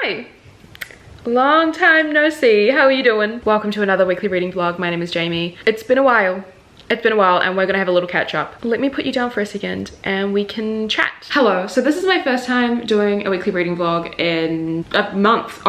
Hi! Long time no see. How are you doing? Welcome to another weekly reading vlog. My name is Jamie. It's been a while. And we're gonna have a little catch up. Let me put you down for a second and we can chat. Hello, so this is my first time doing a weekly reading vlog in a month,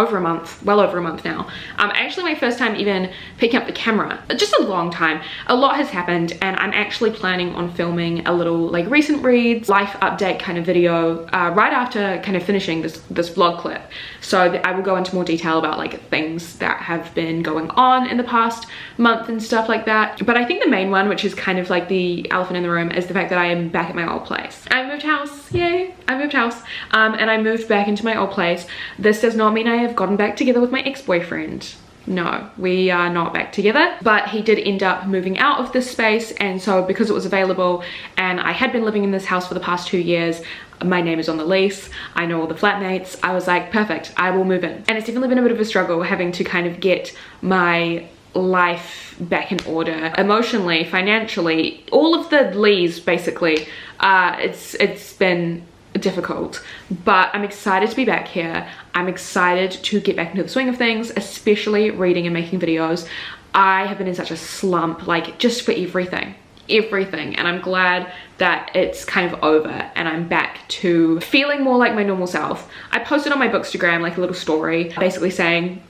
well over a month now. Actually my first time even picking up the camera, just a long time. A lot has happened and I'm actually planning on filming a little like recent reads, life update kind of video right after kind of finishing this vlog clip. So I will go into more detail about like things that have been going on in the past month and stuff like that. But I think the main one, which is kind of like the elephant in the room, is the fact that I am back at my old place. I moved house, yay, I moved house. And I moved back into my old place. This does not mean I have gotten back together with my ex-boyfriend. No, we are not back together, but he did end up moving out of this space, and so because it was available and I had been living in this house for the past 2 years, my name is on the lease, I know all the flatmates, I was like, perfect, I will move in. And it's definitely been a bit of a struggle having to kind of get my life back in order emotionally, financially, all of the lees basically. It's been difficult, but I'm excited to be back here. I'm excited to get back into the swing of things, especially reading and making videos. I have been in such a slump, like just for everything, and I'm glad that it's kind of over and I'm back to feeling more like my normal self. I posted on my Bookstagram like a little story basically saying,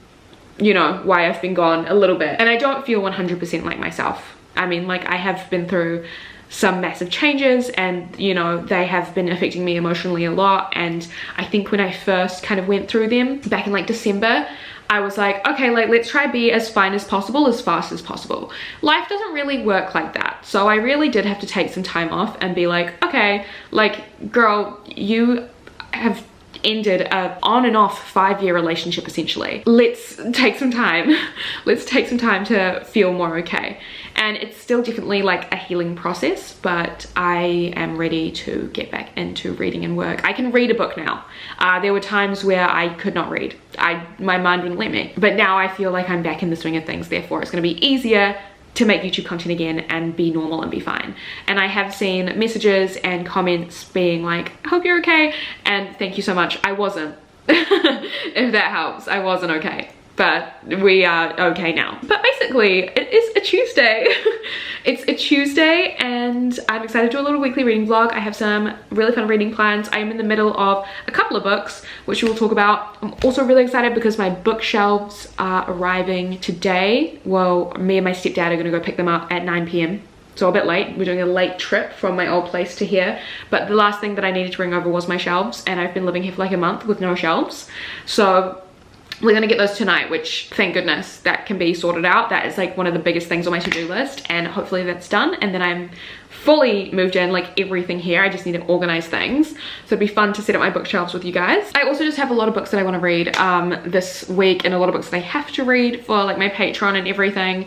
you know, why I've been gone a little bit, and I don't feel 100% like myself. I mean, like, I have been through some massive changes and, you know, they have been affecting me emotionally a lot. And I think when I first kind of went through them back in like December, I was like, okay, like, let's try be as fine as possible, as fast as possible. Life doesn't really work like that. So I really did have to take some time off and be like, okay, like, girl, you have ended a on and off 5-year relationship essentially. Let's take some time. Let's take some time to feel more okay. And it's still definitely like a healing process, but I am ready to get back into reading and work. I can read a book now. There were times where I could not read. My mind wouldn't let me. But now I feel like I'm back in the swing of things, therefore it's gonna be easier to make YouTube content again and be normal and be fine. And I have seen messages and comments being like, I hope you're okay, and thank you so much. I wasn't. If that helps, I wasn't okay, but we are okay now. But basically it is a Tuesday. It's a Tuesday and I'm excited to do a little weekly reading vlog. I have some really fun reading plans. I am in the middle of a couple of books which we will talk about. I'm also really excited because my bookshelves are arriving today. Well, me and my stepdad are gonna go pick them up at 9 p.m. So a bit late. We're doing a late trip from my old place to here, but the last thing that I needed to bring over was my shelves, and I've been living here for like a month with no shelves. So we're gonna get those tonight, which thank goodness that can be sorted out. That is like one of the biggest things on my to-do list, and hopefully that's done, and then I'm fully moved in, like everything here. I just need to organize things, so it'd be fun to set up my bookshelves with you guys. I also just have a lot of books that I want to read this week, and a lot of books that I have to read for like my Patreon and everything.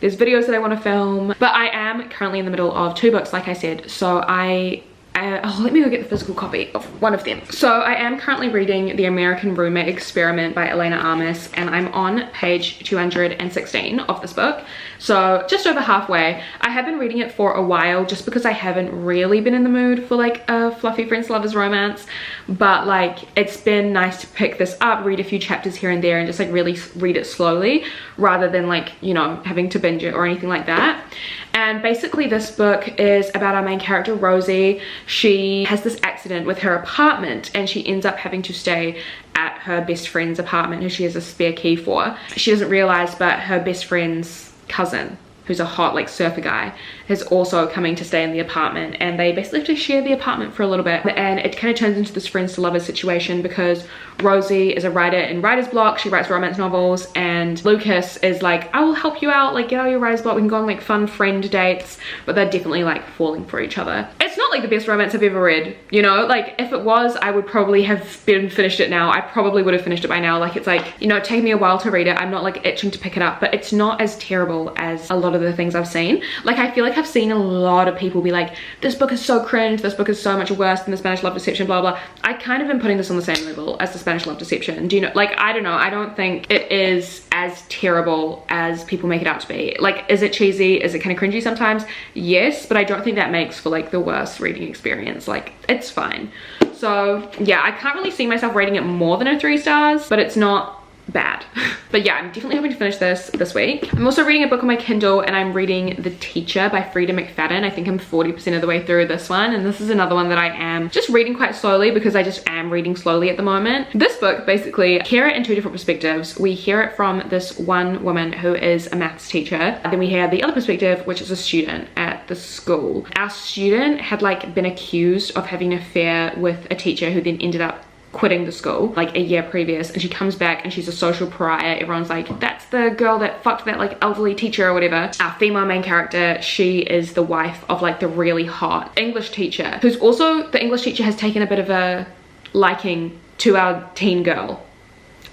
There's videos that I want to film, but I am currently in the middle of 2 books, like I said. So oh, let me go get the physical copy of one of them. So I am currently reading The American Roommate Experiment by Elena Armis, and I'm on page 216 of this book. So just over halfway. I have been reading it for a while just because I haven't really been in the mood for like a fluffy friends lovers romance, but like it's been nice to pick this up, read a few chapters here and there, and just like really read it slowly rather than like, you know, having to binge it or anything like that. And basically this book is about our main character, Rosie. She has this accident with her apartment and she ends up having to stay at her best friend's apartment who she has a spare key for. She doesn't realize, but her best friend's cousin, who's a hot like surfer guy, is also coming to stay in the apartment, and they basically have to share the apartment for a little bit. And it kind of turns into this friends to lovers situation because Rosie is a writer in writer's block. She writes romance novels, and Lucas is like, I will help you out, like get out of your writer's block, we can go on like fun friend dates. But they're definitely like falling for each other. It's not like the best romance I've ever read, you know, like if it was, I would probably have finished it now. I probably would have finished it by now. Like it's like, you know, it taken me a while to read it. I'm not like itching to pick it up, but it's not as terrible as a lot of the things I've seen. Like I feel like I've seen a lot of people be like, this book is so cringe, this book is so much worse than The Spanish Love Deception, blah blah. I kind of am putting this on the same level as The Spanish Love Deception. Do you know, like, I don't know, I don't think it is as terrible as people make it out to be. Like, is it cheesy? Is it kind of cringy sometimes? Yes, but I don't think that makes for like the worst reading experience. Like, it's fine. So So yeah, I can't really see myself rating it more than a 3 stars, but it's not bad. But yeah, I'm definitely hoping to finish this week. I'm also reading a book on my Kindle, and I'm reading The Teacher by Frida McFadden. I think I'm 40% of the way through this one, and this is another one that I am just reading quite slowly because I just am reading slowly at the moment. This book, basically, hear it in 2 different perspectives. We hear it from this one woman who is a maths teacher, and then we hear the other perspective, which is a student at the school. Our student had like been accused of having an affair with a teacher who then ended up quitting the school like a year previous, and she comes back and she's a social pariah. Everyone's like, that's the girl that fucked that like elderly teacher or whatever. Our female main character, she is the wife of like the really hot English teacher, who's also, the English teacher has taken a bit of a liking to our teen girl.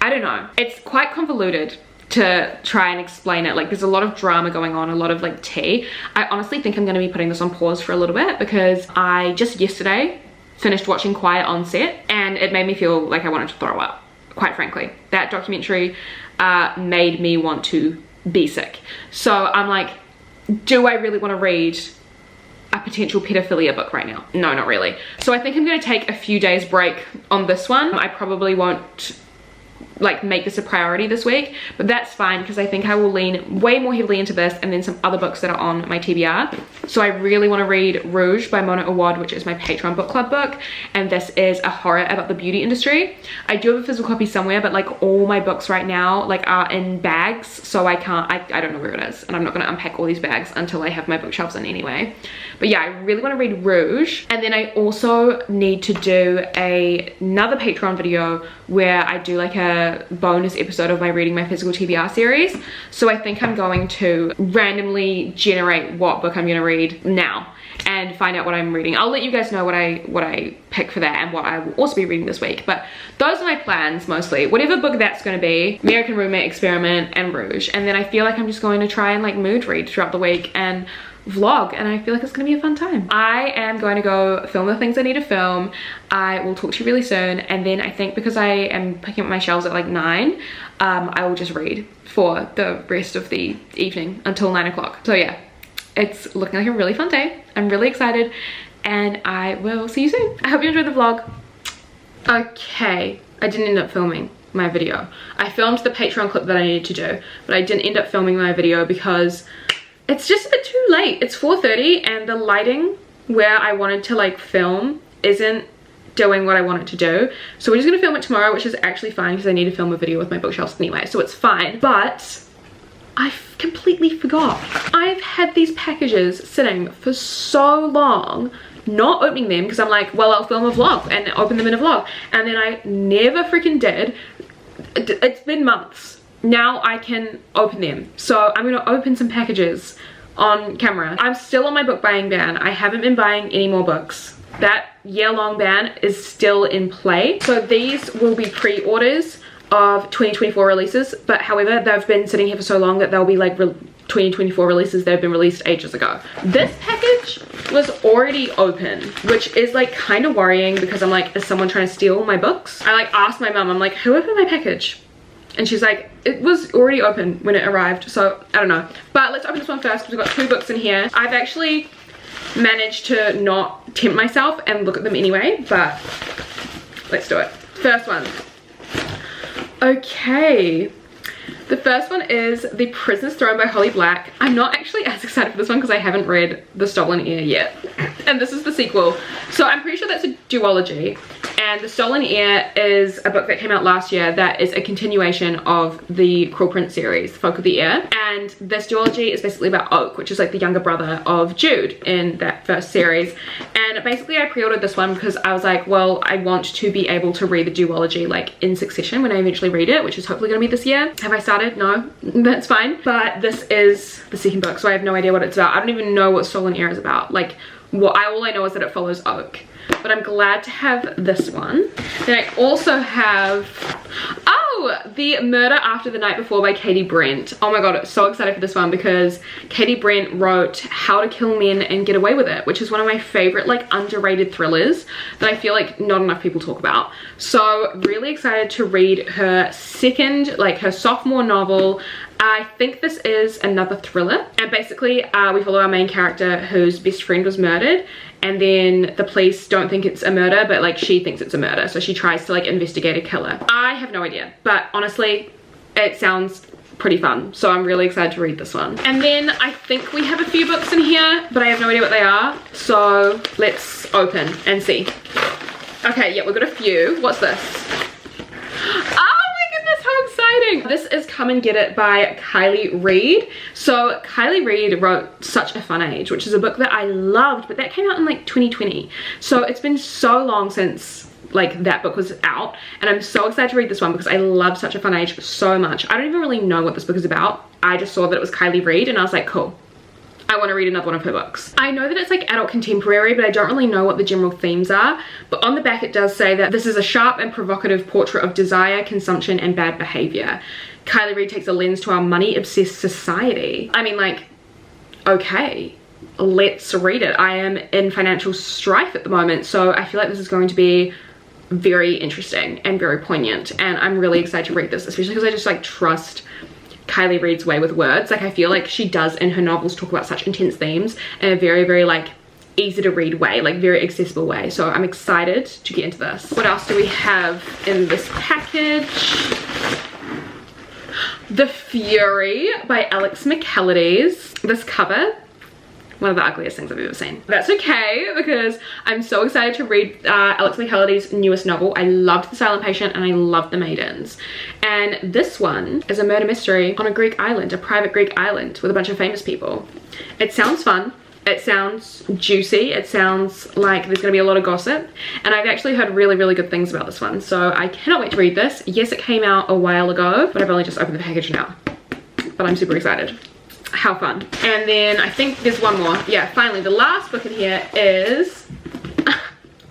I don't know, it's quite convoluted to try and explain it. Like, there's a lot of drama going on, a lot of like tea. I honestly think I'm going to be putting this on pause for a little bit because I just yesterday finished watching Quiet on Set, and it made me feel like I wanted to throw up, quite frankly. That documentary made me want to be sick. So I'm like, do I really want to read a potential pedophilia book right now? No, not really. So I think I'm going to take a few days break on this one. I probably won't like make this a priority this week, but that's fine because I think I will lean way more heavily into this and then some other books that are on my TBR. So I really want to read Rouge by Mona Awad, which is my Patreon book club book, and this is a horror about the beauty industry. I do have a physical copy somewhere, but like all my books right now like are in bags, so I can't, I don't know where it is, and I'm not going to unpack all these bags until I have my bookshelves in anyway. But yeah, I really want to read Rouge, and then I also need to do another Patreon video where I do like a bonus episode of my reading my physical TBR series. So I think I'm going to randomly generate what book I'm going to read now and find out what I'm reading. I'll let you guys know what I pick for that and what I will also be reading this week. But those are my plans mostly. Whatever book that's going to be, American Roommate, Experiment, and Rouge. And then I feel like I'm just going to try and like mood read throughout the week and vlog, and I feel like it's gonna be a fun time. I am going to go film the things I need to film. I will talk to you really soon, and then I think because I am picking up my shelves at like 9, I will just read for the rest of the evening until 9 o'clock. So yeah, it's looking like a really fun day. I'm really excited, and I will see you soon. I hope you enjoyed the vlog. Okay, I didn't end up filming my video. I filmed the Patreon clip that I needed to do, but I didn't end up filming my video because it's just a bit too late. It's 4:30 and the lighting where I wanted to like film isn't doing what I want it to do. So we're just gonna film it tomorrow, which is actually fine because I need to film a video with my bookshelves anyway, so it's fine. But I completely forgot. I've had these packages sitting for so long, not opening them because I'm like, well, I'll film a vlog and open them in a vlog, and then I never freaking did. It's been months. Now I can open them. So I'm gonna open some packages on camera. I'm still on my book buying ban. I haven't been buying any more books. That year-long ban is still in play. So these will be pre-orders of 2024 releases, but however, they've been sitting here for so long that they'll be like 2024 releases that have been released ages ago. This package was already open, which is like kind of worrying because I'm like, is someone trying to steal my books? I like asked my mum, I'm like, who opened my package? And she's like, it was already open when it arrived, so I don't know. But let's open this one first because we've got 2 books in here. I've actually managed to not tempt myself and look at them anyway, but let's do it. First one. Okay. The first one is The Prisoner's Throne by Holly Black. I'm not actually as excited for this one because I haven't read The Stolen Ear yet. And this is the sequel. So I'm pretty sure that's a duology. And The Stolen Ear is a book that came out last year that is a continuation of the Cruel Prince series, Folk of the Ear. And this duology is basically about Oak, which is like the younger brother of Jude in that first series. And basically I pre-ordered this one because I was like, well, I want to be able to read the duology like in succession when I eventually read it, which is hopefully going to be this year. Have I started? No, that's fine. But this is the second book, so I have no idea what it's about. I don't even know what Stolen Ear is about. Like, all I know is that it follows Oak. But I'm glad to have this one. Then I also have, oh, The Murder After the Night Before by Katie Brent. Oh my god, so excited for this one because Katie Brent wrote How to Kill Men and Get Away with It, which is one of my favorite like underrated thrillers that I feel like not enough people talk about. So really excited to read her second, like her sophomore novel. I think this is another thriller, and basically we follow our main character whose best friend was murdered, and then the police don't think it's a murder, but like she thinks it's a murder, so she tries to like investigate a killer. I have no idea, but honestly it sounds pretty fun, so I'm really excited to read this one. And then I think we have a few books in here, but I have no idea what they are, so let's open and see. Okay, yeah, we've got a few. What's this? How exciting! This is Come and Get It by Kylie Reid. So Kylie Reid wrote Such a Fun Age, which is a book that I loved, but that came out in like 2020. So it's been so long since like that book was out, and I'm so excited to read this one because I love Such a Fun Age so much. I don't even really know what this book is about. I just saw that it was Kylie Reid and I was like, cool, I want to read another one of her books. I know that it's like adult contemporary, but I don't really know what the general themes are. But on the back it does say that this is a sharp and provocative portrait of desire, consumption, and bad behavior. Kylie Reid takes a lens to our money-obsessed society. I mean, like, okay, let's read it. I am in financial strife at the moment, so I feel like this is going to be very interesting and very poignant, and I'm really excited to read this, especially because I just like trust Kylie Reid's way with words. Like I feel like she does in her novels talk about such intense themes in a very, very like easy to read way, like very accessible way. So I'm excited to get into this. What else do we have in this package? The Fury by Alex McCallides. This cover, one of the ugliest things I've ever seen. That's okay, because I'm so excited to read Alex McCallides' newest novel. I loved The Silent Patient and I loved The Maidens. And this one is a murder mystery on a Greek island, a private Greek island with a bunch of famous people. It sounds fun. It sounds juicy. It sounds like there's gonna be a lot of gossip. And I've actually heard really, really good things about this one. So I cannot wait to read this. Yes, it came out a while ago, but I've only just opened the package now. But I'm super excited. How fun. And then I think there's one more. Yeah, finally the last book in here is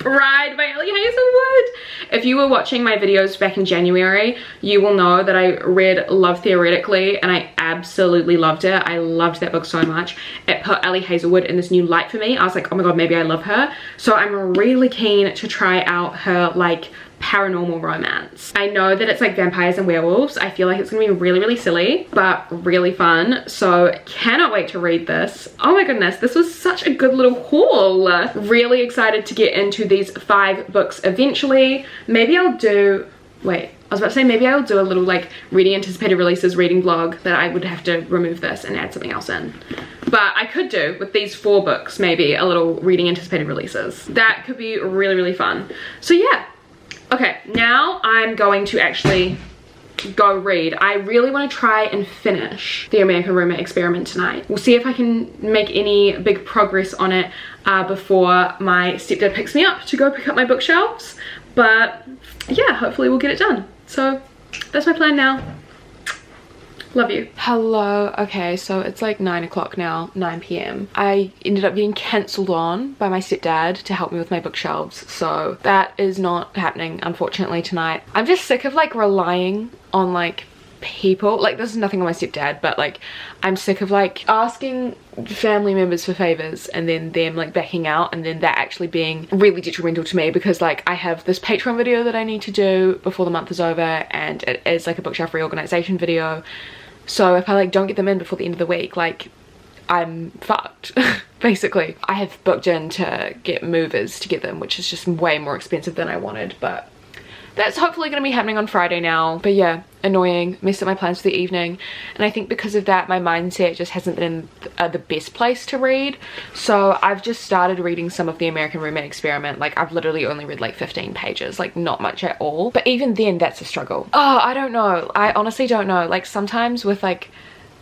Ride by Ellie Hazelwood. If you were watching my videos back in January, you will know that I read Love Theoretically and I absolutely loved it. I loved that book so much. It put Ellie Hazelwood in this new light for me. I was like, oh my god, maybe I love her. So I'm really keen to try out her like paranormal romance. I know that it's like vampires and werewolves. I feel like it's gonna be really, really silly, but really fun. So cannot wait to read this. Oh my goodness, this was such a good little haul. Really excited to get into these 5 books eventually. Maybe I'll do, wait, I was about to say maybe I'll do a little like reading anticipated releases reading vlog that I would have to remove this and add something else in. But I could do with these 4 books maybe a little reading anticipated releases. That could be really, really fun. So yeah. Okay, now I'm going to actually go read. I really want to try and finish the American Roommate Experiment tonight. We'll see if I can make any big progress on it before my stepdad picks me up to go pick up my bookshelves. But yeah, hopefully we'll get it done. So that's my plan now. Love you. Hello. Okay, so it's like 9 o'clock now, 9 p.m. I ended up getting cancelled on by my stepdad to help me with my bookshelves, so that is not happening unfortunately tonight. I'm just sick of like relying on like people. Like, this is nothing on my stepdad, but like I'm sick of like asking family members for favors and then them like backing out, and then that actually being really detrimental to me, because like I have this Patreon video that I need to do before the month is over, and it is like a bookshelf reorganization video. So if I like don't get them in before the end of the week, like I'm fucked basically. I have booked in to get movers to get them, which is just way more expensive than I wanted, but that's hopefully going to be happening on Friday now. But yeah, annoying, messed up my plans for the evening, and I think because of that my mindset just hasn't been in the best place to read. So I've just started reading some of the American Roommate Experiment. Like I've literally only read like 15 pages, like not much at all, but even then that's a struggle. Oh, I don't know, I honestly don't know. Like sometimes with like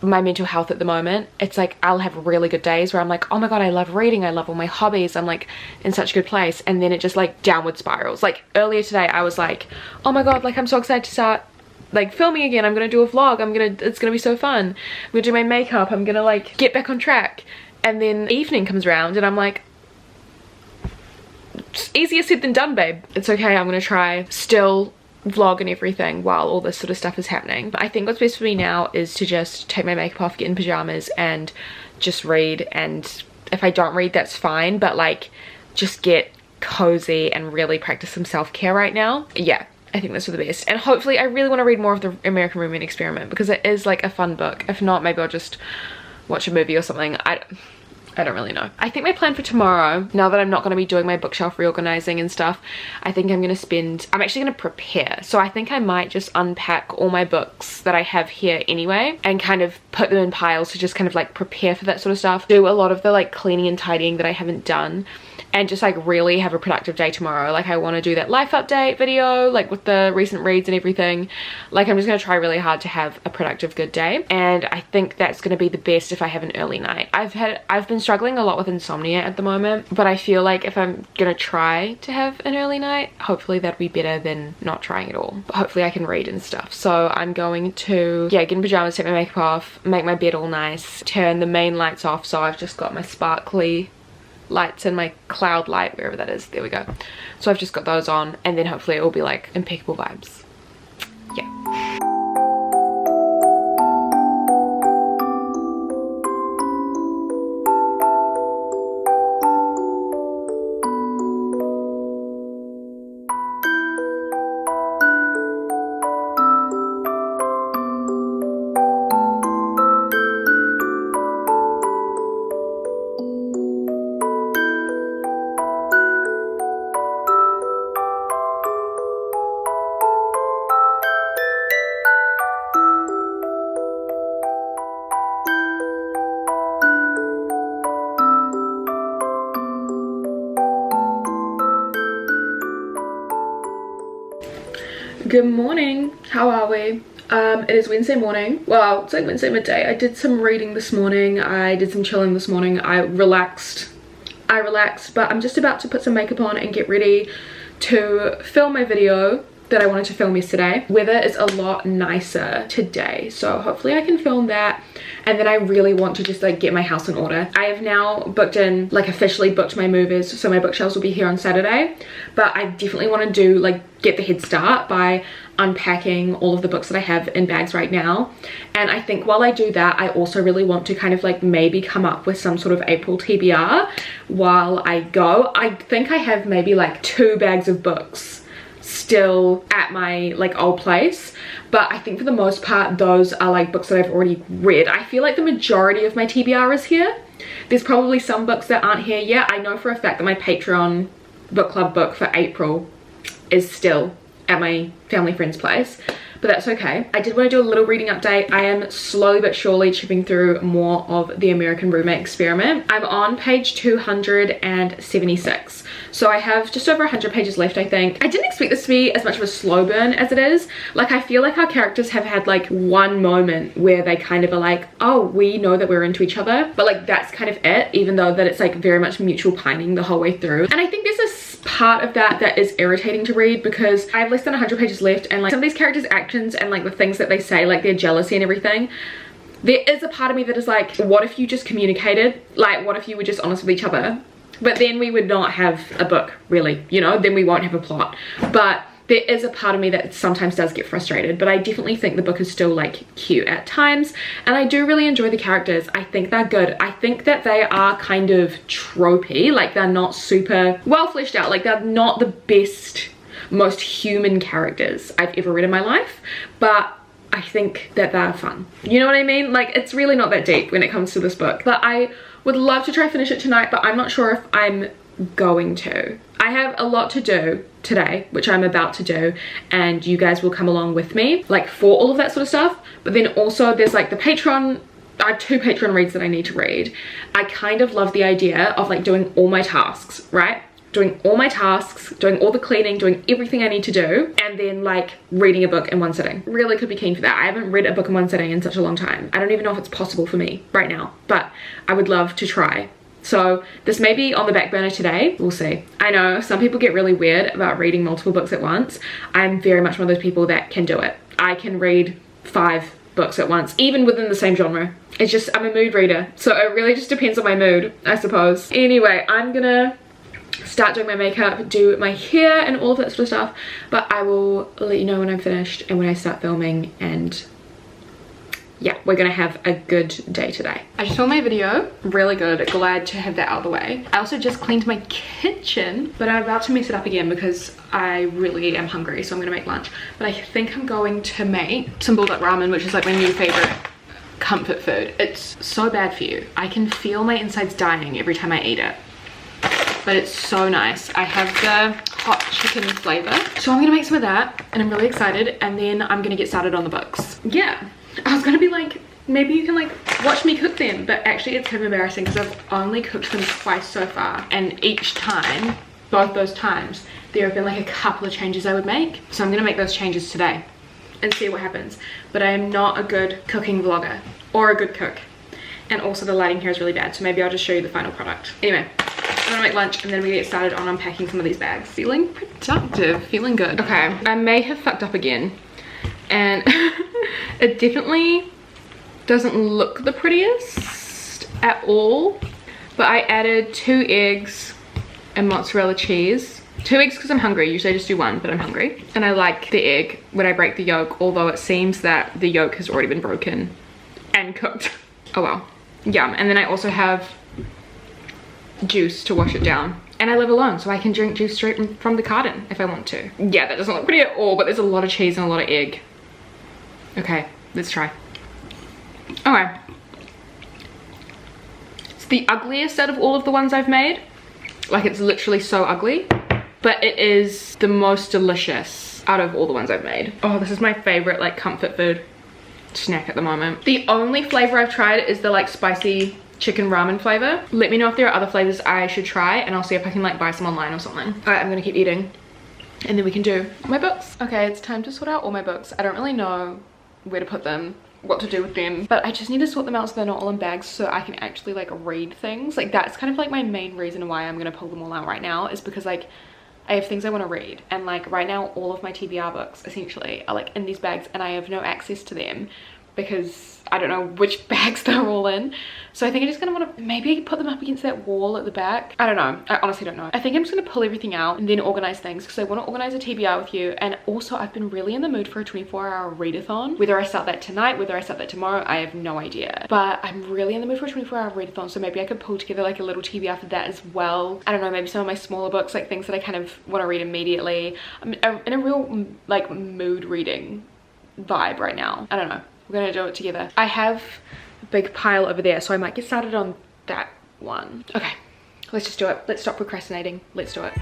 my mental health at the moment, it's like I'll have really good days where I'm like, oh my god, I love reading, I love all my hobbies, I'm like in such a good place, and then it just like downward spirals. Like earlier today I was like, oh my god, like I'm so excited to start like filming again, I'm gonna do a vlog, it's gonna be so fun, I'm gonna do my makeup, I'm gonna like get back on track. And then evening comes around and I'm like, it's easier said than done, babe. It's okay, I'm gonna try still vlog and everything while all this sort of stuff is happening. But I think what's best for me now is to just take my makeup off, get in pajamas and just read. And if I don't read, that's fine, but like just get cozy and really practice some self-care right now. Yeah, I think that's for the best. And hopefully I really want to read more of the American Roommate Experiment because it is like a fun book. If not, maybe I'll just watch a movie or something. I don't really know. I think my plan for tomorrow, now that I'm not going to be doing my bookshelf reorganizing and stuff, I think I'm actually going to prepare. So I think I might just unpack all my books that I have here anyway and kind of put them in piles to just kind of like prepare for that sort of stuff. Do a lot of the like cleaning and tidying that I haven't done, and just like really have a productive day tomorrow. Like I want to do that life update video like with the recent reads and everything. Like I'm just going to try really hard to have a productive good day, and I think that's going to be the best if I have an early night. I've been struggling a lot with insomnia at the moment, but I feel like if I'm gonna try to have an early night, hopefully that'd be better than not trying at all. But hopefully I can read and stuff. So I'm going to get in pajamas, take my makeup off, make my bed all nice, turn the main lights off. So I've just got my sparkly lights and my cloud light, wherever that is. There we go. So I've just got those on, and then hopefully it will be like impeccable vibes. Yeah. Good morning, how are we? It is Wednesday morning. Well, it's like Wednesday midday. I did some reading this morning, I did some chilling this morning, I relaxed, but I'm just about to put some makeup on and get ready to film my video that I wanted to film yesterday. Weather is a lot nicer today, so hopefully I can film that. And then I really want to just like get my house in order. I have now booked in, like officially booked my movers, so my bookshelves will be here on Saturday. But I definitely want to do like get the head start by unpacking all of the books that I have in bags right now. And I think while I do that, I also really want to kind of like maybe come up with some sort of April TBR while I go. I think I have maybe like 2 bags of books still at my like old place, but I think for the most part those are like books that I've already read. I feel like the majority of my TBR is here. There's probably some books that aren't here yet. I know for a fact that my Patreon book club book for April is still at my family friend's place, but that's okay. I did want to do a little reading update. I am slowly but surely chipping through more of the American Roommate Experiment. I'm on page 276. So I have just over 100 pages left, I think. I didn't expect this to be as much of a slow burn as it is. Like I feel like our characters have had like one moment where they kind of are like, oh, we know that we're into each other. But like that's kind of it, even though that it's like very much mutual pining the whole way through. And I think there's a part of that is irritating to read because I have less than 100 pages left, and like some of these characters' actions and like the things that they say, like their jealousy and everything, there is a part of me that is like, what if you just communicated? Like what if you were just honest with each other? But then we would not have a book, really, you know, then we won't have a plot. But there is a part of me that sometimes does get frustrated, but I definitely think the book is still like cute at times, and I do really enjoy the characters. I think they're good. I think that they are kind of tropey, like they're not super well fleshed out, like they're not the best, most human characters I've ever read in my life, but I think that they're fun. You know what I mean? Like it's really not that deep when it comes to this book, but I would love to try finish it tonight, but I'm not sure if I'm going to. I have a lot to do today, which I'm about to do, and you guys will come along with me like for all of that sort of stuff. But then also there's like the Patreon, I have 2 Patreon reads that I need to read. I kind of love the idea of like doing all my tasks, right? Doing all my tasks, doing all the cleaning, doing everything I need to do, and then like reading a book in one sitting. Really could be keen for that. I haven't read a book in one sitting in such a long time. I don't even know if it's possible for me right now, but I would love to try. So this may be on the back burner today, we'll see. I know some people get really weird about reading multiple books at once. I'm very much one of those people that can do it. I can read 5 books at once, even within the same genre. It's just, I'm a mood reader, so it really just depends on my mood, I suppose. Anyway, I'm gonna start doing my makeup, do my hair and all of that sort of stuff, but I will let you know when I'm finished and when I start filming, and yeah, we're gonna have a good day today. I just filmed my video, really good, glad to have that out of the way. I also just cleaned my kitchen, but I'm about to mess it up again because I really am hungry, so I'm gonna make lunch. But I think I'm going to make some bulldog ramen, which is like my new favorite comfort food. It's so bad for you. I can feel my insides dying every time I eat it. But it's so nice. I have the hot chicken flavor. So I'm gonna make some of that and I'm really excited, and then I'm gonna get started on the books. Yeah, I was gonna be like, maybe you can like watch me cook them, but actually it's kind of embarrassing because I've only cooked them twice so far, and each time, both those times, there have been like a couple of changes I would make. So I'm gonna make those changes today and see what happens. But I am not a good cooking vlogger or a good cook, and also the lighting here is really bad, so maybe I'll just show you the final product. Anyway, I'm gonna make lunch and then we get started on unpacking some of these bags. Feeling productive, feeling good. Okay, I may have fucked up again, and it definitely doesn't look the prettiest at all, but I added 2 eggs and mozzarella cheese. 2 eggs because I'm hungry. Usually I just do 1, but I'm hungry. And I like the egg when I break the yolk, although it seems that the yolk has already been broken and cooked. Oh well, yum. And then I also have juice to wash it down, and I live alone, so I can drink juice straight from the carton if I want to. Yeah, that doesn't look pretty at all, but there's a lot of cheese and a lot of egg. Okay, let's try. Okay, it's the ugliest out of all of the ones I've made. Like, it's literally so ugly, but it is the most delicious out of all the ones I've made. Oh, this is my favorite like comfort food snack at the moment. The only flavor I've tried is the like spicy chicken ramen flavor. Let me know if there are other flavors I should try, and I'll see if I can like buy some online or something. All right, I'm gonna keep eating and then we can do my books. Okay, it's time to sort out all my books. I don't really know where to put them, what to do with them, but I just need to sort them out so they're not all in bags so I can actually like read things. Like, that's kind of like my main reason why I'm gonna pull them all out right now, is because like I have things I want to read, and like right now all of my TBR books essentially are like in these bags and I have no access to them because I don't know which bags they're all in. So I think I just kind of want to maybe put them up against that wall at the back. I don't know, I honestly don't know. I think I'm just going to pull everything out and then organize things, because I want to organize a TBR with you. And also I've been really in the mood for a 24-hour readathon. Whether I start that tonight, whether I start that tomorrow, I have no idea, but I'm really in the mood for a 24-hour readathon, so maybe I could pull together like a little TBR for that as well. I don't know, maybe some of my smaller books, like things that I kind of want to read immediately. I'm in a real like mood reading vibe right now. I don't know, we're gonna do it together. I have a big pile over there, so I might get started on that one. Okay, let's just do it. Let's stop procrastinating. Let's do it.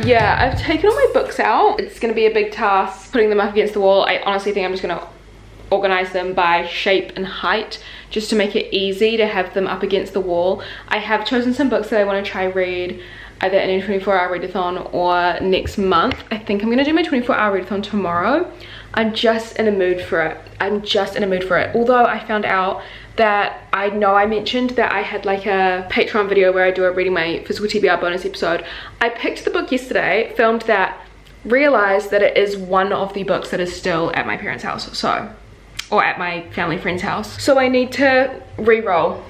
Yeah, I've taken all my books out. It's gonna be a big task putting them up against the wall. I honestly think I'm just gonna organize them by shape and height, just to make it easy to have them up against the wall. I have chosen some books that I want to try read either in a 24-hour readathon or next month. I think I'm gonna do my 24-hour readathon tomorrow. I'm just in a mood for it. I'm just in a mood for it. Although I found out that I mentioned that I had like a Patreon video where I do a reading my physical TBR bonus episode. I picked the book yesterday, filmed that, realized that it is one of the books that is still at my parents' house, so, or at my family friend's house. So I need to re-roll.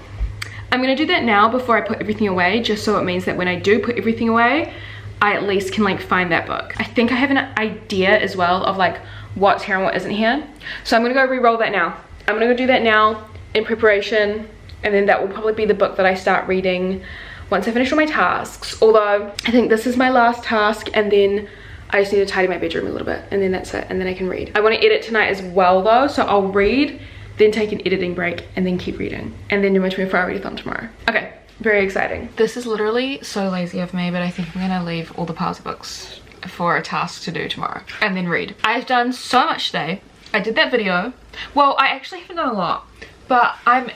I'm gonna do that now before I put everything away, just so it means that when I do put everything away, I at least can like find that book. I think I have an idea as well of like what's here and what isn't here. So I'm gonna go re-roll that now. I'm gonna go do that now in preparation, and then that will probably be the book that I start reading once I finish all my tasks. Although I think this is my last task, and then I just need to tidy my bedroom a little bit, and then that's it, and then I can read. I want to edit tonight as well though, so I'll read, then take an editing break, and then keep reading, and then do my 24-hour readathon tomorrow. Okay, very exciting. This is literally so lazy of me, but I think I'm gonna leave all the piles of books for a task to do tomorrow and then read. I've done so much today. I did that video. Well, I actually haven't done a lot, but I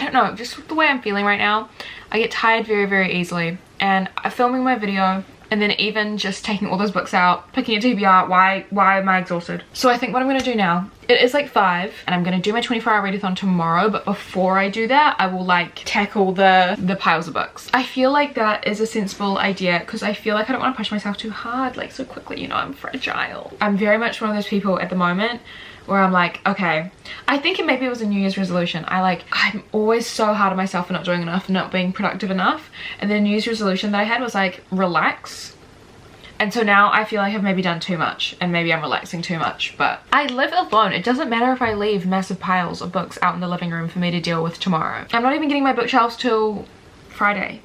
don't know, just the way I'm feeling right now, I get tired very, very easily, and filming my video and then even just taking all those books out, picking a TBR, why am I exhausted? So I think what I'm gonna do now, it is like 5 and I'm gonna do my 24-hour readathon tomorrow, but before I do that, I will like tackle the piles of books. I feel like that is a sensible idea because I feel like I don't want to push myself too hard like so quickly, you know, I'm fragile. I'm very much one of those people at the moment where I'm like, okay, I think maybe it was a New Year's resolution. I'm always so hard on myself for not doing enough, not being productive enough. And the New Year's resolution that I had was like, relax. And so now I feel like I've maybe done too much and maybe I'm relaxing too much, but I live alone. It doesn't matter if I leave massive piles of books out in the living room for me to deal with tomorrow. I'm not even getting my bookshelves till Saturday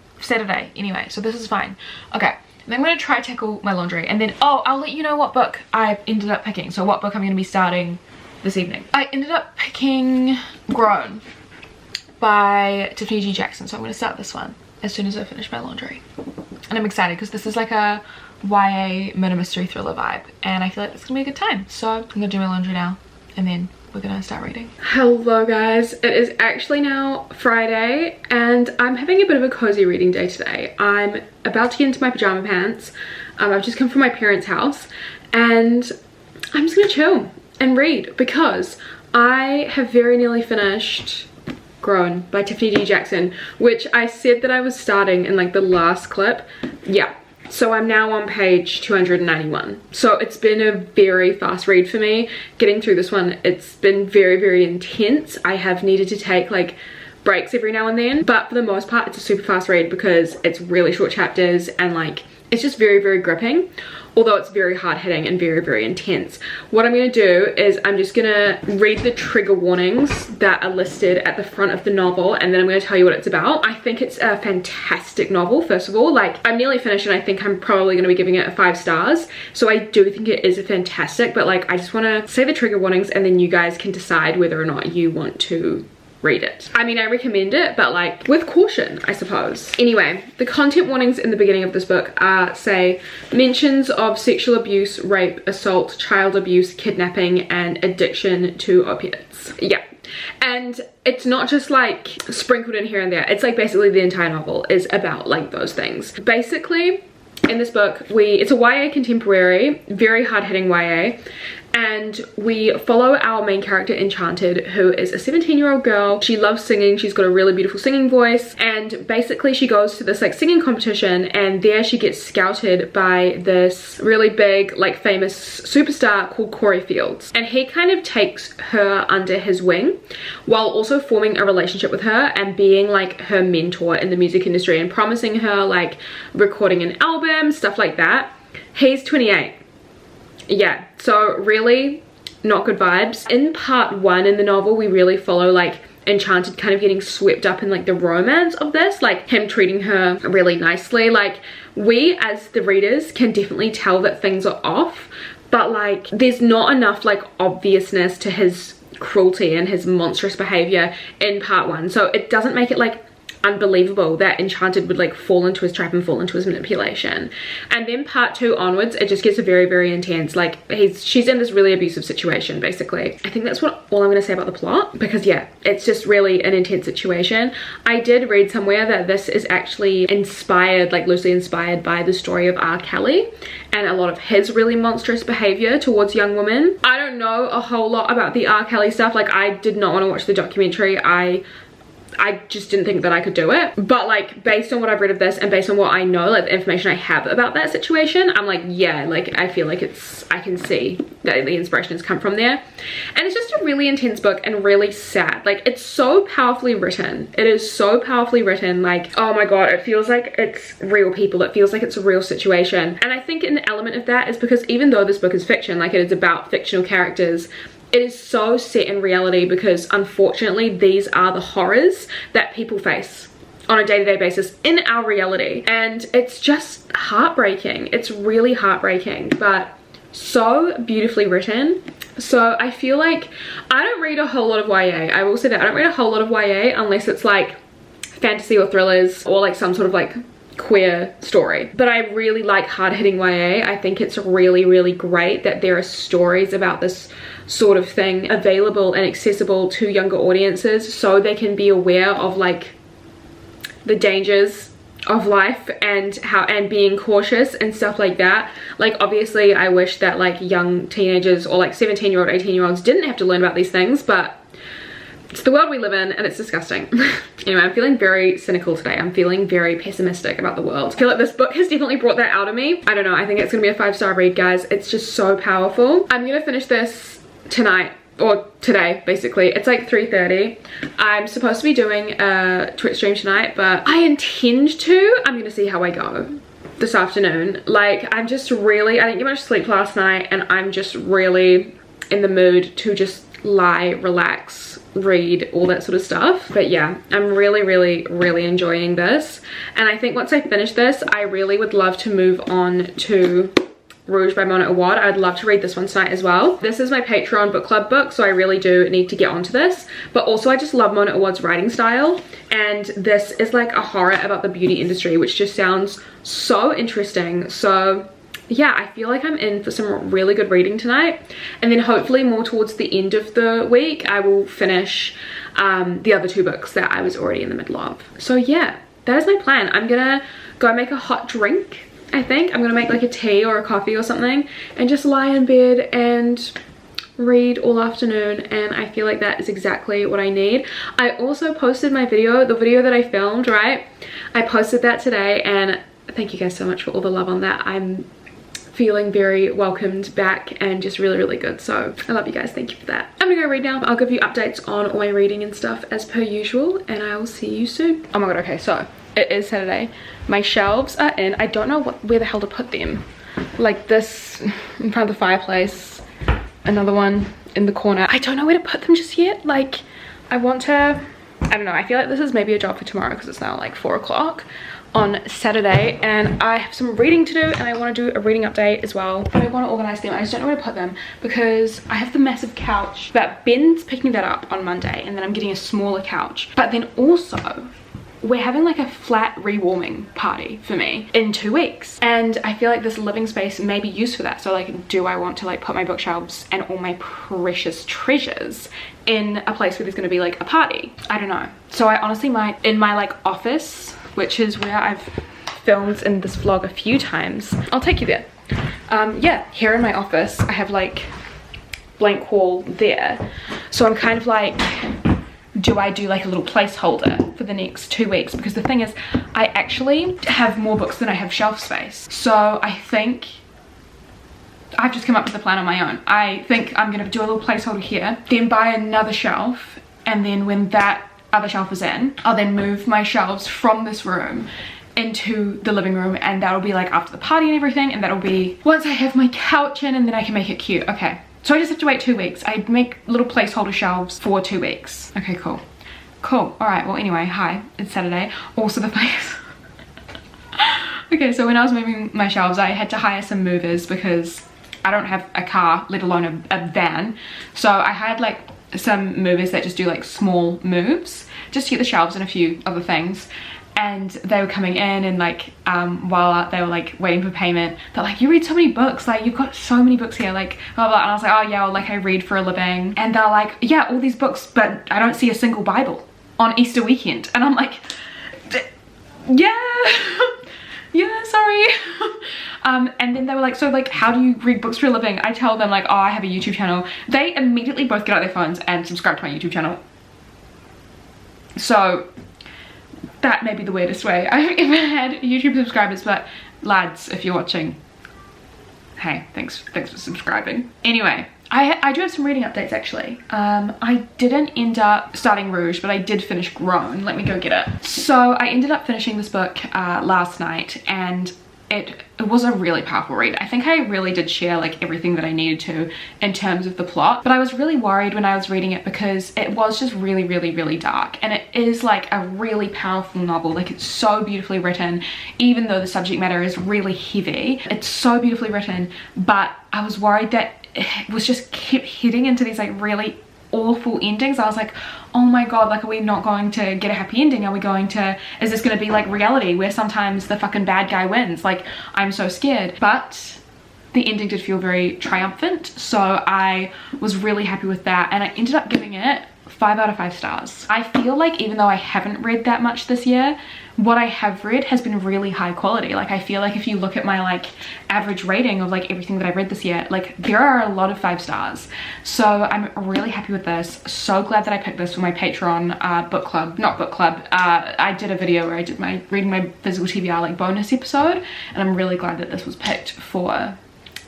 anyway, so this is fine. Okay. Then I'm going to try to tackle my laundry and then, oh, I'll let you know what book I ended up picking. So what book I'm going to be starting this evening. I ended up picking Grown by Tiffany G. Jackson. So I'm going to start this one as soon as I finish my laundry. And I'm excited because this is like a YA murder mystery thriller vibe. And I feel like it's going to be a good time. So I'm going to do my laundry now and then we're gonna start reading. Hello guys, it is actually now Friday and I'm having a bit of a cozy reading day today. I'm about to get into my pajama pants. I've just come from my parents' house and I'm just gonna chill and read because I have very nearly finished Grown by Tiffany D. Jackson, which I said that I was starting in like the last clip. Yeah. So I'm now on page 291. So it's been a very fast read for me. Getting through this one, it's been very, very intense. I have needed to take like breaks every now and then. But for the most part, it's a super fast read because it's really short chapters and like it's just very, very gripping. Although it's very hard hitting and very, very intense. What I'm going to do is I'm just going to read the trigger warnings that are listed at the front of the novel and then I'm going to tell you what it's about. I think it's a fantastic novel, first of all. Like, I'm nearly finished and I think I'm probably going to be giving it 5 stars. So I do think it is a fantastic, but like, I just want to say the trigger warnings and then you guys can decide whether or not you want to read it. I mean, I recommend it, but like with caution, I suppose. Anyway, the content warnings in the beginning of this book are, say, mentions of sexual abuse, rape, assault, child abuse, kidnapping, and addiction to opiates. Yeah. And it's not just like sprinkled in here and there. It's like basically the entire novel is about like those things. Basically, in this book, it's a YA contemporary, very hard-hitting YA, and we follow our main character Enchanted, who is a 17-year-old girl. She loves singing, she's got a really beautiful singing voice, and basically she goes to this like singing competition and there she gets scouted by this really big like famous superstar called Corey Fields, and he kind of takes her under his wing while also forming a relationship with her and being like her mentor in the music industry and promising her like recording an album, stuff like that. He's 28. Yeah, so really not good vibes. In part 1 in the novel, we really follow like Enchanted kind of getting swept up in like the romance of this, like him treating her really nicely. Like, we as the readers can definitely tell that things are off, but like there's not enough like obviousness to his cruelty and his monstrous behavior in part 1, so it doesn't make it like unbelievable that Enchanted would like fall into his trap and fall into his manipulation. And then part 2 onwards, it just gets very, very intense. Like, she's in this really abusive situation basically. I think that's all I'm gonna say about the plot, because yeah, it's just really an intense situation. I did read somewhere that this is actually inspired, like loosely inspired by the story of R. Kelly and a lot of his really monstrous behavior towards young women. I don't know a whole lot about the R. Kelly stuff. Like, I did not want to watch the documentary. I just didn't think that I could do it, but like based on what I've read of this and based on what I know, like the information I have about that situation, I'm like, yeah, like I feel like I can see that the inspiration has come from there. And it's just a really intense book and really sad. Like, it's so powerfully written. It is so powerfully written. Like, oh my god, it feels like it's real people. It feels like it's a real situation. And I think an element of that is because even though this book is fiction, like it is about fictional characters, it is so set in reality because unfortunately these are the horrors that people face on a day-to-day basis in our reality, and it's just heartbreaking. It's really heartbreaking, but so beautifully written. So I feel like I don't read a whole lot of YA. I will say that I don't read a whole lot of YA unless it's like fantasy or thrillers or like some sort of like queer story. But I really like hard-hitting YA. I think it's really great that there are stories about this sort of thing available and accessible to younger audiences, so they can be aware of like the dangers of life and being cautious and stuff like that. Like, obviously I wish that like young teenagers or like 17-year-old 18-year-olds didn't have to learn about these things, but it's the world we live in and it's disgusting. Anyway, I'm feeling very cynical today. I'm feeling very pessimistic about the world. I feel like this book has definitely brought that out of me. I don't know, I think it's gonna be a 5-star read, guys. It's just so powerful. I'm gonna finish this tonight, or today basically. It's like 3:30. I'm supposed to be doing a Twitch stream tonight, but I intend to. I'm gonna see how I go this afternoon. Like, I'm just really, I didn't get much sleep last night and I'm just really in the mood to just lie, relax, read, all that sort of stuff. But yeah, I'm really enjoying this, and I think once I finish this I really would love to move on to Rouge by Mona Awad. I'd love to read this one tonight as well. This is my Patreon book club book, so I really do need to get onto this, but also I just love Mona Awad's writing style, and this is like a horror about the beauty industry, which just sounds so interesting. So yeah, I feel like I'm in for some really good reading tonight, and then hopefully more towards the end of the week I will finish the other 2 books that I was already in the middle of. So yeah, that is my plan. I'm gonna go make a hot drink. I think I'm gonna make like a tea or a coffee or something and just lie in bed and read all afternoon, and I feel like that is exactly what I need. I also posted my video, the video that I filmed, right? I posted that today, and thank you guys so much for all the love on that. I'm feeling very welcomed back and just really good, so I love you guys. Thank you for that. I'm gonna go read now. I'll give you updates on all my reading and stuff as per usual, and I will see you soon. Oh my god, okay, so it is Saturday. My shelves are in. I don't know where the hell to put them. Like this in front of the fireplace, another one in the corner. I don't know where to put them just yet. Like, I want to, I don't know, I feel like this is maybe a job for tomorrow because it's now like 4 o'clock on Saturday, and I have some reading to do, and I want to do a reading update as well, but I want to organize them. I just don't know where to put them because I have the massive couch, but Ben's picking that up on Monday, and then I'm getting a smaller couch. But then also we're having like a flat rewarming party for me in 2 weeks, and I feel like this living space may be used for that. So like, do I want to like put my bookshelves and all my precious treasures in a place where there's going to be like a party? I don't know. So I honestly might, in my like office, which is where I've filmed in this vlog a few times, I'll take you there. Yeah, here in my office I have like blank wall there, so I'm kind of like, do I do like a little placeholder for the next 2 weeks? Because the thing is, I actually have more books than I have shelf space, so I think I've just come up with a plan on my own. I think I'm gonna do a little placeholder here, then buy another shelf, and then when that other shelf is in, I'll then move my shelves from this room into the living room, and that'll be like after the party and everything, and that'll be once I have my couch in, and then I can make it cute. Okay, so I just have to wait 2 weeks. I make little placeholder shelves for 2 weeks. Okay, cool. All right, well anyway, hi, it's Saturday. Also the place. Okay, so when I was moving my shelves, I had to hire some movers because I don't have a car, let alone a van. So I had like some movers that just do like small moves just to get the shelves and a few other things, and they were coming in, and like while they were like waiting for payment, they're like, you read so many books, like you've got so many books here, like blah blah. And I was like, oh yeah, well, like I read for a living. And they're like, yeah, all these books, but I don't see a single Bible on Easter weekend. And I'm like, yeah. Yeah, sorry. And then they were like, so like, how do you read books for a living? I tell them like, oh, I have a YouTube channel. They immediately both get out their phones and subscribe to my YouTube channel. So that may be the weirdest way I've ever had YouTube subscribers, but lads, if you're watching, hey, thanks for subscribing. Anyway, I do have some reading updates actually. I didn't end up starting Rouge, but I did finish Grown. Let me go get it. So I ended up finishing this book last night, and it was a really powerful read. I think I really did share like everything that I needed to in terms of the plot, but I was really worried when I was reading it because it was just really dark, and it is like a really powerful novel. Like, it's so beautifully written, even though the subject matter is really heavy. It's so beautifully written, but I was worried that it was just kept heading into these like really awful endings. I was like, oh my god, like, are we not going to get a happy ending? Are we going to, is this going to be like reality where sometimes the fucking bad guy wins? Like, I'm so scared. But the ending did feel very triumphant, so I was really happy with that, and I ended up giving it 5 out of 5 stars. I feel like even though I haven't read that much this year, what I have read has been really high quality. Like, I feel like if you look at my like average rating of like everything that I've read this year, like there are a lot of 5 stars. So I'm really happy with this. So glad that I picked this for my Patreon book club, not book club. I did a video where I did my reading my physical TBR like bonus episode, and I'm really glad that this was picked for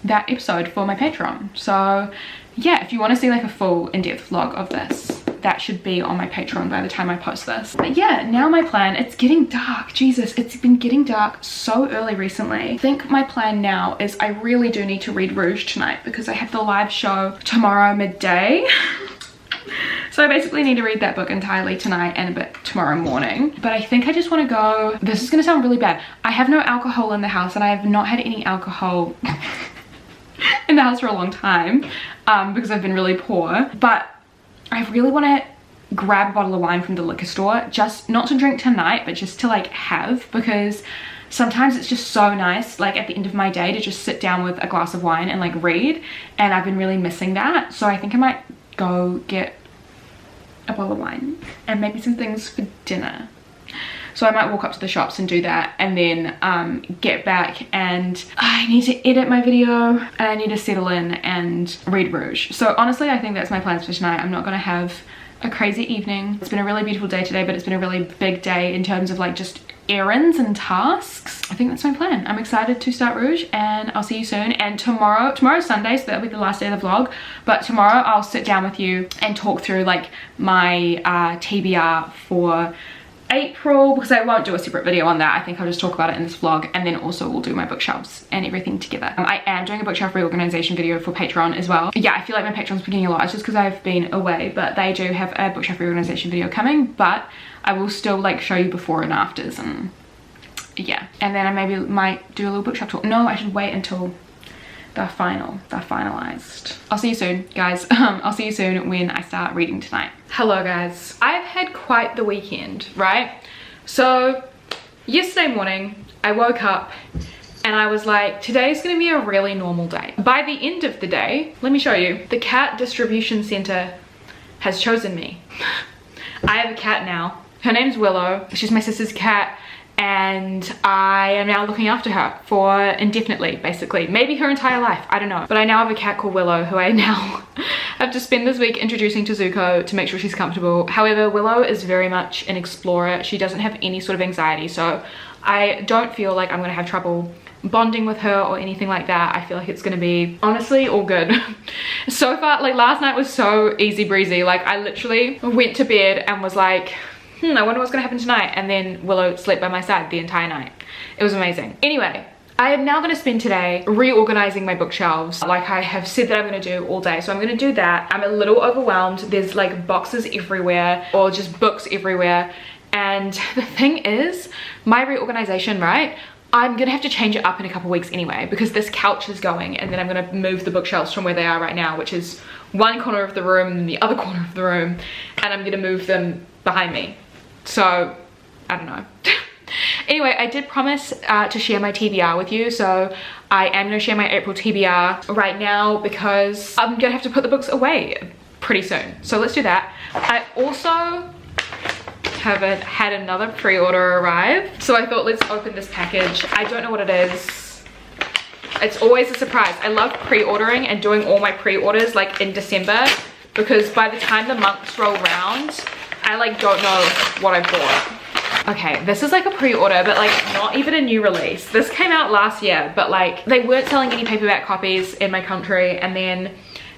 that episode for my Patreon. So yeah, if you want to see like a full in-depth vlog of this, that should be on my Patreon by the time I post this. But yeah, now my plan, it's getting dark. Jesus, it's been getting dark so early recently. I think my plan now is I really do need to read Rouge tonight because I have the live show tomorrow midday. So I basically need to read that book entirely tonight and a bit tomorrow morning. But I think I just want to go, this is going to sound really bad. I have no alcohol in the house, and I have not had any alcohol in the house for a long time because I've been really poor. But I really want to grab a bottle of wine from the liquor store, just not to drink tonight, but just to like have, because sometimes it's just so nice like at the end of my day to just sit down with a glass of wine and like read, and I've been really missing that. So I think I might go get a bottle of wine and maybe some things for dinner. So I might walk up to the shops and do that, and then get back, and I need to edit my video and I need to settle in and read Rouge. So honestly, I think that's my plans for tonight. I'm not gonna have a crazy evening. It's been a really beautiful day today, but it's been a really big day in terms of like just errands and tasks. I think that's my plan. I'm excited to start Rouge, and I'll see you soon. And tomorrow's Sunday, so that'll be the last day of the vlog, but tomorrow I'll sit down with you and talk through like my TBR for April, because I won't do a separate video on that. I think I'll just talk about it in this vlog, and then also we'll do my bookshelves and everything together. I am doing a bookshelf reorganization video for Patreon as well. Yeah, I feel like my Patreon's beginning a lot. It's just because I've been away, but they do have a bookshelf reorganization video coming, but I will still like show you before and afters, and yeah. And then I maybe might do a little bookshelf tour. No, I should wait until they're finalized. I'll see you soon, guys. I'll see you soon when I start reading tonight. Hello guys, I've had quite the weekend, right? So yesterday morning I woke up and I was like, today's gonna be a really normal day. By the end of the day, let me show you, the cat distribution center has chosen me. I have a cat now. Her name's Willow. She's my sister's cat, and I am now looking after her for indefinitely, basically. Maybe her entire life, I don't know. But I now have a cat called Willow, who I now have to spend this week introducing to Zuko to make sure she's comfortable. However, Willow is very much an explorer. She doesn't have any sort of anxiety, so I don't feel like I'm gonna have trouble bonding with her or anything like that. I feel like it's gonna be honestly all good. So far, like last night was so easy breezy. Like I literally went to bed and was like, I wonder what's gonna happen tonight, and then Willow slept by my side the entire night. It was amazing. Anyway, I am now gonna spend today reorganizing my bookshelves like I have said that I'm gonna do all day. So I'm gonna do that. I'm a little overwhelmed. There's like boxes everywhere or just books everywhere. And the thing is, my reorganization, right? I'm gonna have to change it up in a couple weeks anyway, because this couch is going, and then I'm gonna move the bookshelves from where they are right now, which is one corner of the room and the other corner of the room, and I'm gonna move them behind me. So I don't know. Anyway, I did promise to share my TBR with you, so I am gonna share my April TBR right now because I'm gonna have to put the books away pretty soon. So let's do that. I also haven't had another pre-order arrive, so I thought let's open this package. I don't know what it is. It's always a surprise. I love pre-ordering and doing all my pre-orders like in December, because by the time the months roll around, I like don't know what I bought. Okay, this is like a pre-order, but like not even a new release. This came out last year, but like they weren't selling any paperback copies in my country, and then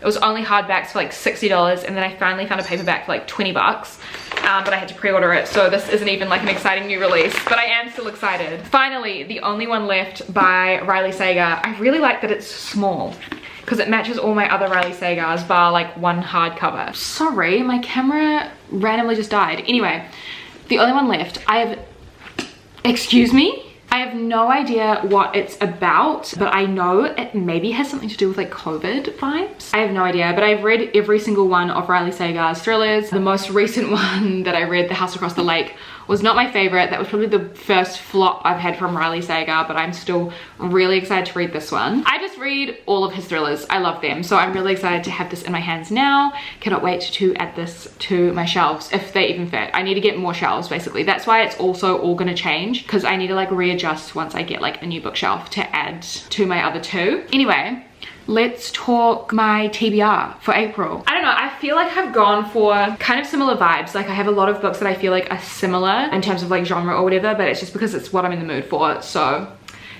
it was only hardbacks for like $60, and then I finally found a paperback for like 20 bucks. But I had to pre-order it, so this isn't even like an exciting new release, but I am still excited. Finally, the only one left by Riley Sager. I really like that it's small because it matches all my other Riley Sagers bar like one hardcover. Sorry, my camera randomly just died. Anyway, the only one left. I have, excuse me? I have no idea what it's about, but I know it maybe has something to do with like COVID vibes. I have no idea, but I've read every single one of Riley Sagar's thrillers. The most recent one that I read, The House Across the Lake, was not my favorite. That was probably the first flop I've had from Riley Sagar, but I'm still really excited to read this one. I just read all of his thrillers. I love them. So I'm really excited to have this in my hands now. Cannot wait to add this to my shelves, if they even fit. I need to get more shelves, basically. That's why it's also all gonna change, because I need to like readjust once I get like a new bookshelf to add to my other two. Anyway, let's talk my TBR for April. I don't know, I feel like I've gone for kind of similar vibes. Like I have a lot of books that I feel like are similar in terms of like genre or whatever, but it's just because it's what I'm in the mood for. So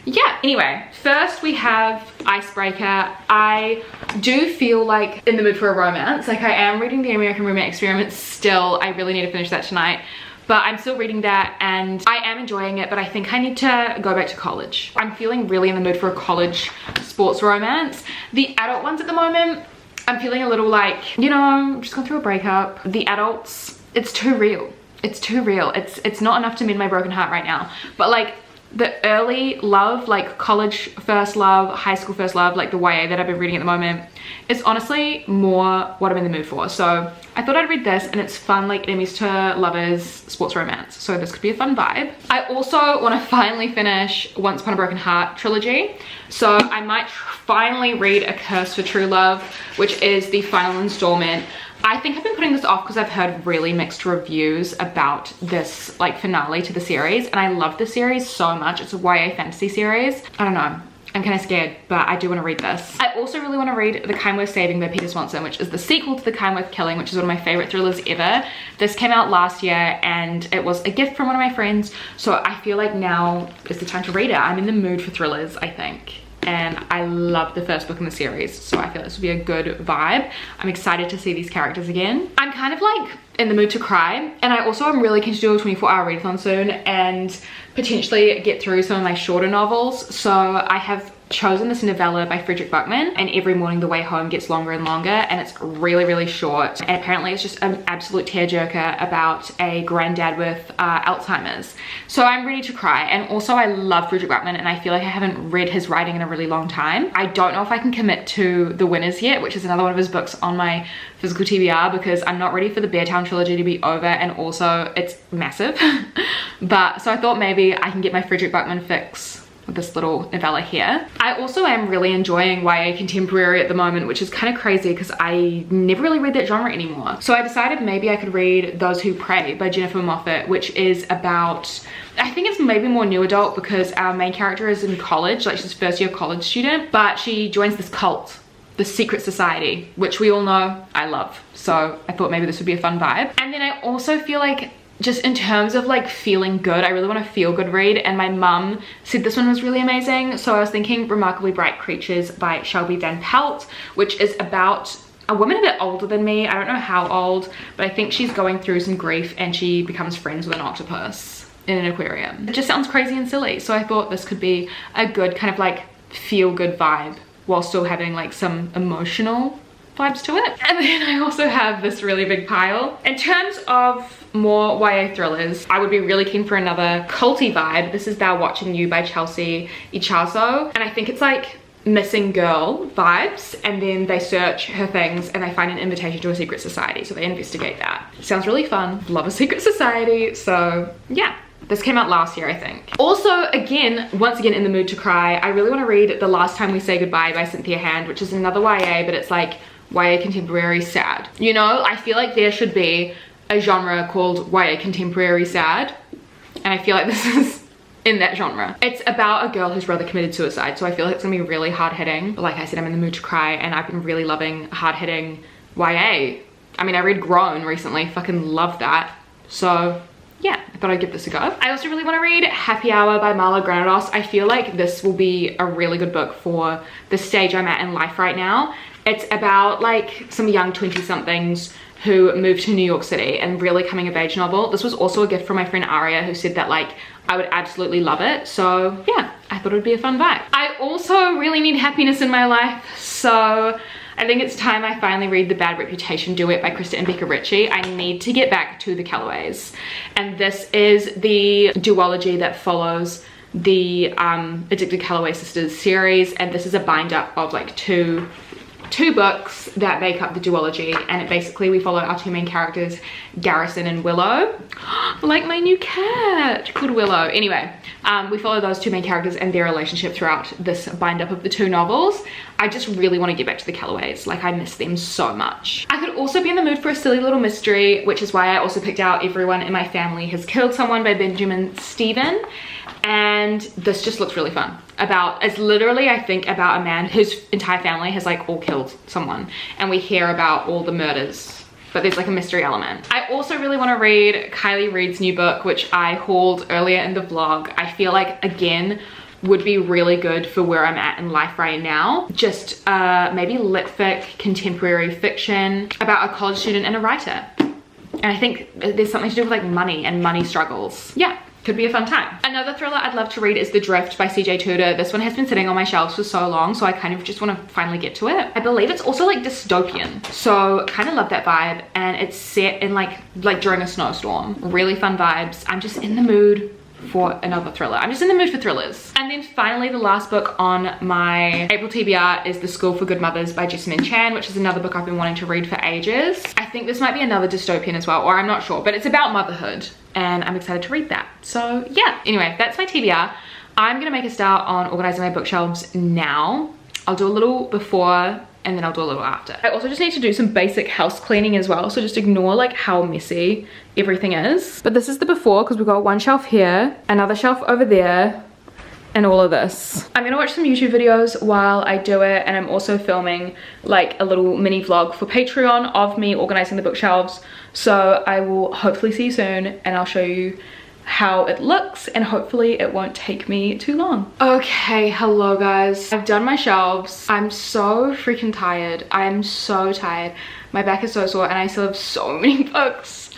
yeah, anyway, first we have Icebreaker. I do feel like in the mood for a romance. Like I am reading The American Roommate Experiment still. I really need to finish that tonight. But I'm still reading that and I am enjoying it, but I think I need to go back to college. I'm feeling really in the mood for a college sports romance. The adult ones at the moment, I'm feeling a little like, you know, I'm just going through a breakup. The adults, it's too real. It's too real. It's not enough to mend my broken heart right now. But like the early love, like college first love, high school first love, like the YA that I've been reading at the moment, is honestly more what I'm in the mood for. So I thought I'd read this, and it's fun, like enemies to lovers sports romance. So this could be a fun vibe. I also want to finally finish Once Upon a Broken Heart trilogy. So I might finally read A Curse for True Love, which is the final installment. I think I've been putting this off because I've heard really mixed reviews about this like finale to the series, and I love the series so much. It's a YA fantasy series. I don't know, I'm kind of scared, but I do want to read this. I also really want to read The Kind Worth Saving by Peter Swanson, which is the sequel to The Kind Worth Killing, which is one of my favorite thrillers ever. This came out last year and it was a gift from one of my friends, so I feel like now is the time to read it. I'm in the mood for thrillers, I think. And I love the first book in the series, so I feel this would be a good vibe. I'm excited to see these characters again. I'm kind of like in the mood to cry, and I also am really keen to do a 24-hour readathon soon and potentially get through some of my shorter novels. So I have chosen this novella by Frederick Buckman, and Every Morning the Way Home gets longer and longer, and it's really short, and apparently it's just an absolute tearjerker about a granddad with Alzheimer's. So I'm ready to cry. And also I love Frederick Buckman, and I feel like I haven't read his writing in a really long time. I don't know if I can commit to The Winners yet, which is another one of his books on my physical TBR, because I'm not ready for the Beartown trilogy to be over, and also it's massive. But so I thought maybe I can get my Frederick Buckman fix with this little novella here. I also am really enjoying YA contemporary at the moment, which is kind of crazy because I never really read that genre anymore. So I decided maybe I could read Those Who Pray by Jennifer Moffat, which is about, I think it's maybe more new adult because our main character is in college, like she's a first year college student, but she joins this cult, the secret society, which we all know I love. So I thought maybe this would be a fun vibe. And then I also feel like, just in terms of like feeling good, I really want to feel good read, and my mum said this one was really amazing. So I was thinking Remarkably Bright Creatures by Shelby Van Pelt, which is about a woman a bit older than me. I don't know how old, but I think she's going through some grief and she becomes friends with an octopus in an aquarium. It just sounds crazy and silly, so I thought this could be a good kind of like feel good vibe while still having like some emotional vibes to it. And then I also have this really big pile. In terms of more YA thrillers, I would be really keen for another culty vibe. This is Thou Watching You by Chelsea Ichazo, and I think it's like missing girl vibes, and then they search her things and they find an invitation to a secret society, so they investigate that. Sounds really fun. Love a secret society. So yeah, this came out last year, I think. Also, again, once again in the mood to cry, I really want to read The Last Time We Say Goodbye by Cynthia Hand, which is another YA, but it's like YA contemporary sad. You know, I feel like there should be a genre called YA contemporary sad, and I feel like this is in that genre. It's about a girl whose brother committed suicide, so I feel like it's gonna be really hard-hitting. But like I said, I'm in the mood to cry, and I've been really loving hard-hitting YA. I mean, I read Grown recently, fucking love that. So yeah, I thought I'd give this a go. I also really want to read Happy Hour by Marla Granados. I feel like this will be a really good book for the stage I'm at in life right now. It's about like some young 20-somethings who moved to New York City, and really coming of age novel. This was also a gift from my friend Aria, who said that like I would absolutely love it. So yeah, I thought it would be a fun vibe. I also really need happiness in my life, so I think it's time I finally read The Bad Reputation Duet by Krista and Becca Ritchie. I need to get back to the Callaways, and this is the duology that follows the Addicted Calloway Sisters series, and this is a bind-up of like two books that make up the duology, and it basically, we follow our two main characters, Garrison and Willow. Like my new cat called Willow. Anyway, we follow those two main characters and their relationship throughout this bind-up of the two novels. I just really want to get back to the Callaways. Like, I miss them so much. I could also be in the mood for a silly little mystery, which is why I also picked out Everyone in My Family Has Killed Someone by Benjamin Stephen. And this just looks really fun. It's literally, I think, about a man whose entire family has like all killed someone, and we hear about all the murders, but there's like a mystery element. I also really want to read Kylie Reid's new book, which I hauled earlier in the vlog. I feel like, again, would be really good for where I'm at in life right now. Just maybe lit fic, contemporary fiction about a college student and a writer. And I think there's something to do with like money and money struggles. Yeah. Could be a fun time. Another thriller I'd love to read is The Drift by CJ Tudor. This one has been sitting on my shelves for so long, so I kind of just want to finally get to it. I believe it's also like dystopian, so kind of love that vibe, and it's set in like during a snowstorm. Really fun vibes. I'm just in the mood for another thriller. I'm just in the mood for thrillers. And then finally, the last book on my April TBR is The School for Good Mothers by Jessamine Chan, which is another book I've been wanting to read for ages. I think this might be another dystopian as well, or I'm not sure, but it's about motherhood, and I'm excited to read that. So yeah, anyway, that's my TBR. I'm gonna make a start on organizing my bookshelves now. I'll do a little before and then I'll do a little after. I also just need to do some basic house cleaning as well, so just ignore like how messy everything is. But this is the before, because we've got one shelf here, another shelf over there, and all of this. I'm gonna watch some YouTube videos while I do it, and I'm also filming like a little mini vlog for Patreon of me organizing the bookshelves. So I will hopefully see you soon, and I'll show you how it looks, and hopefully it won't take me too long. Okay, hello guys. I've done my shelves. I'm so freaking tired. I'm so tired. My back is so sore, and I still have so many books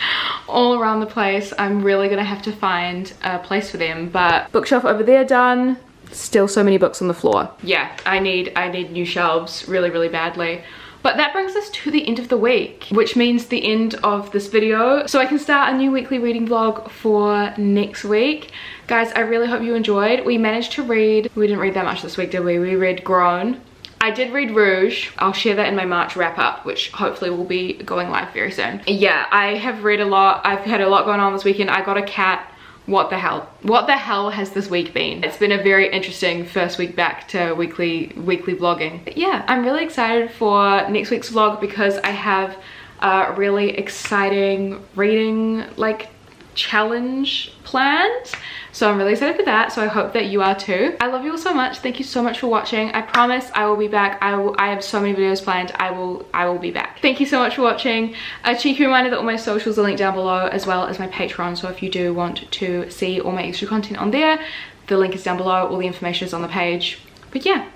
all around the place. I'm really gonna have to find a place for them, but bookshelf over there done. Still so many books on the floor. Yeah, I need new shelves really, really badly. But that brings us to the end of the week, which means the end of this video. So I can start a new weekly reading vlog for next week. Guys, I really hope you enjoyed. We managed to read, we didn't read that much this week, did we? We read Grown. I did read Rouge. I'll share that in my March wrap up, which hopefully will be going live very soon. Yeah, I have read a lot. I've had a lot going on this weekend. I got a cat. What the hell? What the hell has this week been? It's been a very interesting first week back to weekly vlogging. But yeah, I'm really excited for next week's vlog because I have a really exciting reading like challenge planned. So I'm really excited for that, so I hope that you are too. I love you all so much. Thank you so much for watching. I promise I will be back. I have so many videos planned. I will be back. Thank you so much for watching. A cheeky reminder that all my socials are linked down below, as well as my Patreon, so if you do want to see all my extra content on there, the link is down below. All the information is on the page. But yeah,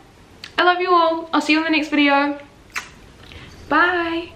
I love you all. I'll see you in the next video. Bye.